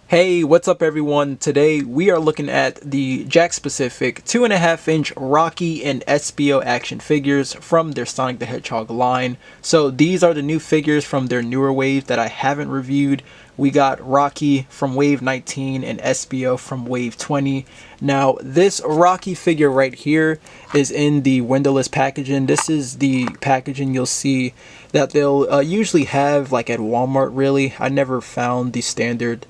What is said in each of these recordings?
Hey, what's up everyone? Today we are looking at the Jakks specific 2.5-inch Rocky and Espio action figures from their Sonic the Hedgehog line. So these are the new figures from their newer wave that I haven't reviewed. We got Rocky from wave 19 and Espio from wave 20. Now this Rocky figure right here is in the windowless packaging. This is the packaging you'll see that they'll usually have like at Walmart really. I never found the standard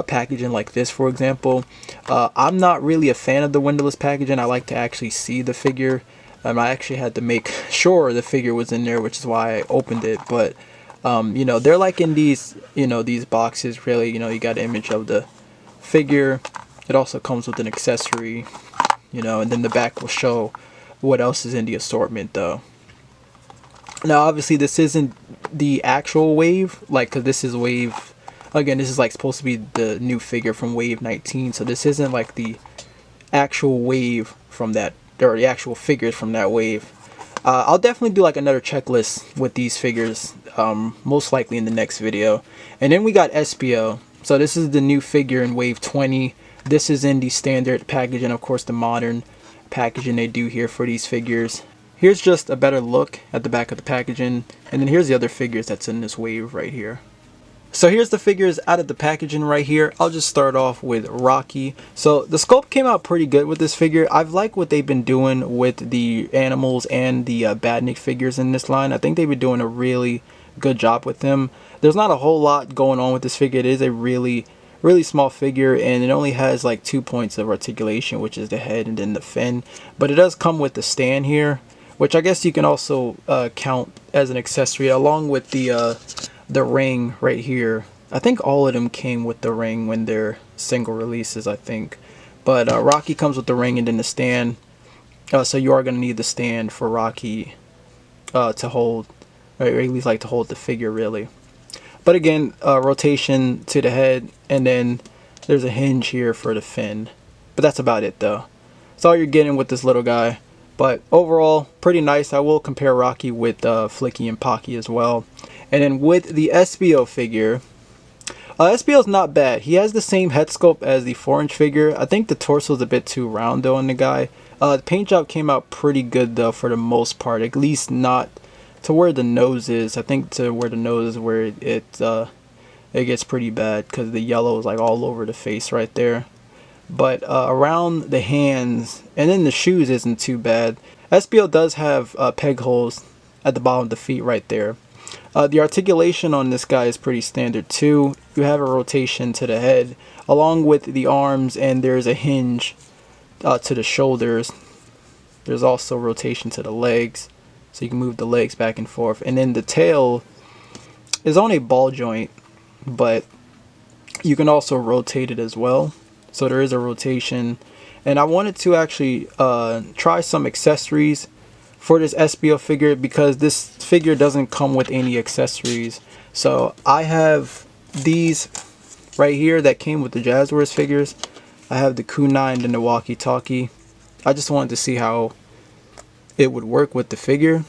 packaging like this, for example. I'm not really a fan of the windowless packaging. I like to actually see the figure. I actually had to make sure the figure was in there, which is why I opened it. But they're like in these these boxes really. You got an image of the figure. It also comes with an accessory, and then the back will show what else is in the assortment though. Now obviously this isn't the actual wave, like, because this is wave. Again, this is like supposed to be the new figure from wave 19, so this isn't like the actual wave from that, or the actual figures from that wave. I'll definitely do like another checklist with these figures, most likely in the next video. And then we got Espio. So this is the new figure in wave 20. This is in the standard packaging, of course the modern packaging they do here for these figures. Here's just a better look at the back of the packaging, and then here's the other figures that's in this wave right here. So here's the figures out of the packaging right here. I'll just start off with Rocky. So the sculpt came out pretty good with this figure. I've liked what they've been doing with the animals and the Badnik figures in this line. I think they've been doing a really good job with them. There's not a whole lot going on with this figure. It is a really small figure, and it only has like 2 points of articulation, which is the head and then the fin. But it does come with the stand here, which I guess you can also count as an accessory, along with the ring right here. I think all of them came with the ring when they're single releases, I think. But Rocky comes with the ring and then the stand. So you are going to need the stand for Rocky to hold, or at least like to hold the figure really. But again, rotation to the head, and then there's a hinge here for the fin. But that's about it though. That's all you're getting with this little guy. But overall, pretty nice. I will compare Rocky with Flicky and Pocky as well. And then with the Espio figure, Espio's not bad. He has the same head sculpt as the 4-inch figure. I think the torso's a bit too round though on the guy. The paint job came out pretty good though for the most part. At least not to where the nose is. I think to where the nose is where it gets pretty bad, because the yellow is like all over the face right there. But around the hands and then the shoes isn't too bad. Espio does have peg holes at the bottom of the feet right there. The articulation on this guy is pretty standard too. You have a rotation to the head along with the arms, and there's a hinge to the shoulders. There's also rotation to the legs, so you can move the legs back and forth. And then the tail is on a ball joint, but you can also rotate it as well. So there is a rotation. And I wanted to actually try some accessories for this Espio figure, because this figure doesn't come with any accessories. So I have these right here that came with the Jazzwares figures. I have the kunai and the walkie-talkie. I just wanted to see how it would work with the figure,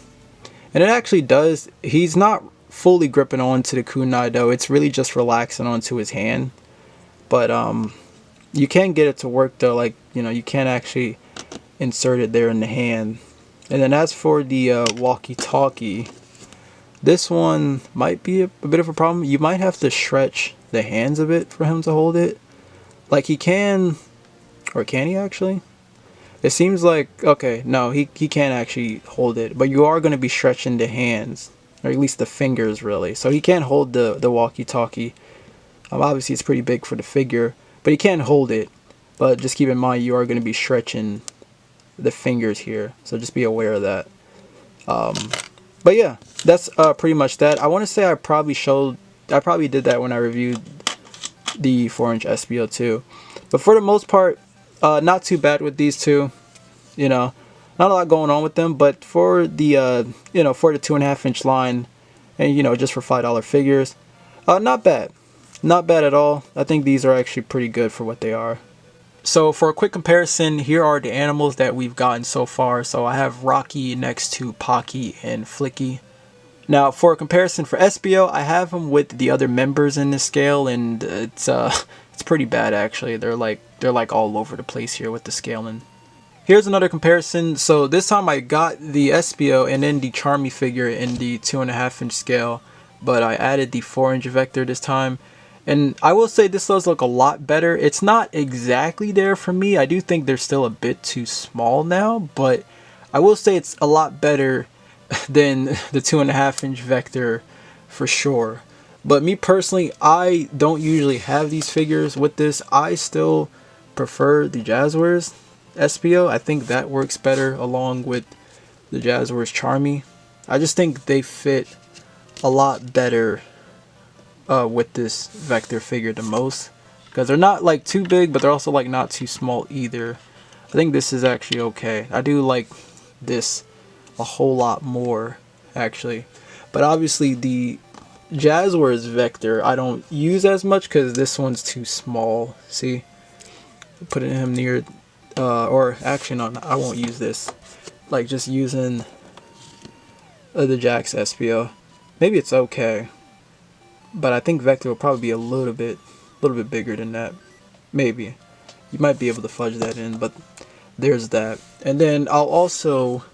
and it actually does. He's not fully gripping onto the kunai though. It's really just relaxing onto his hand. But you can get it to work though. Like, you can actually insert it there in the hand. And then as for the walkie-talkie, this one might be a bit of a problem. You might have to stretch the hands a bit for him to hold it. Like he can, or can he actually? It seems like, okay, no, he can't actually hold it. But you are going to be stretching the hands, or at least the fingers really. So he can't hold the walkie-talkie. Obviously it's pretty big for the figure, but he can hold it. But just keep in mind, you are going to be stretching the fingers here, so just be aware of that. But yeah, that's pretty much that. I want to say I probably did that when I reviewed the 4-inch Espio too. But for the most part, not too bad with these two. Not a lot going on with them, but for the for the 2.5-inch line, and just for $5 figures, not bad at all. I think these are actually pretty good for what they are. So for a quick comparison, here are the animals that we've gotten so far. So I have Rocky next to Pocky and Flicky. Now for a comparison for Espio, I have him with the other members in this scale, and it's pretty bad actually. They're like all over the place here with the scaling. Here's another comparison. So this time I got the Espio and then the Charmy figure in the 2.5 inch scale, but I added the 4-inch vector this time. And I will say this does look a lot better. It's not exactly there for me. I do think they're still a bit too small now, but I will say it's a lot better than the 2.5 inch vector for sure. But me personally, I don't usually have these figures with this. I still prefer the Jazzwares Espio. I think that works better along with the Jazzwares Charmy. I just think they fit a lot better with this vector figure the most, because they're not like too big, but they're also like not too small either. I think this is actually okay. I do like this a whole lot more actually, but obviously the Jazzwares vector I don't use as much because this one's too small. See, putting him near or actually no, I won't use this, like just using the Jakks Espio. Maybe it's okay, but I think vector will probably be a little bit bigger than that. Maybe you might be able to fudge that in, but there's that. And then I'll also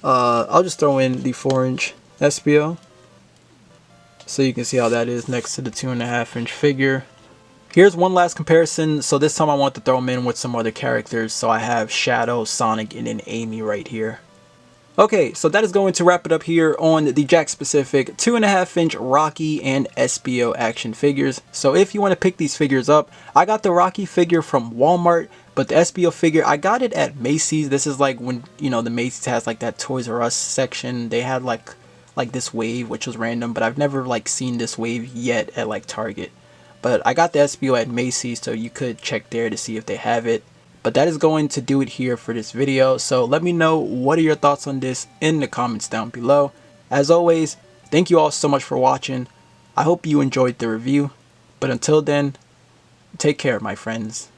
I'll just throw in the 4-inch Espio so you can see how that is next to the 2.5 inch figure. Here's one last comparison. So this time I want to throw them in with some other characters. So I have Shadow, Sonic, and then Amy right here. Okay, so that is going to wrap it up here on the Jakks specific 2.5 inch Rocky and Espio action figures. So if you want to pick these figures up, I got the Rocky figure from Walmart, but the Espio figure, I got it at Macy's. This is like when, you know, the Macy's has like that Toys R Us section. They had like this wave, which was random, but I've never like seen this wave yet at like Target. But I got the Espio at Macy's, so you could check there to see if they have it. But that is going to do it here for this video. So let me know what are your thoughts on this in the comments down below. As always, thank you all so much for watching. I hope you enjoyed the review. But until then, take care, my friends.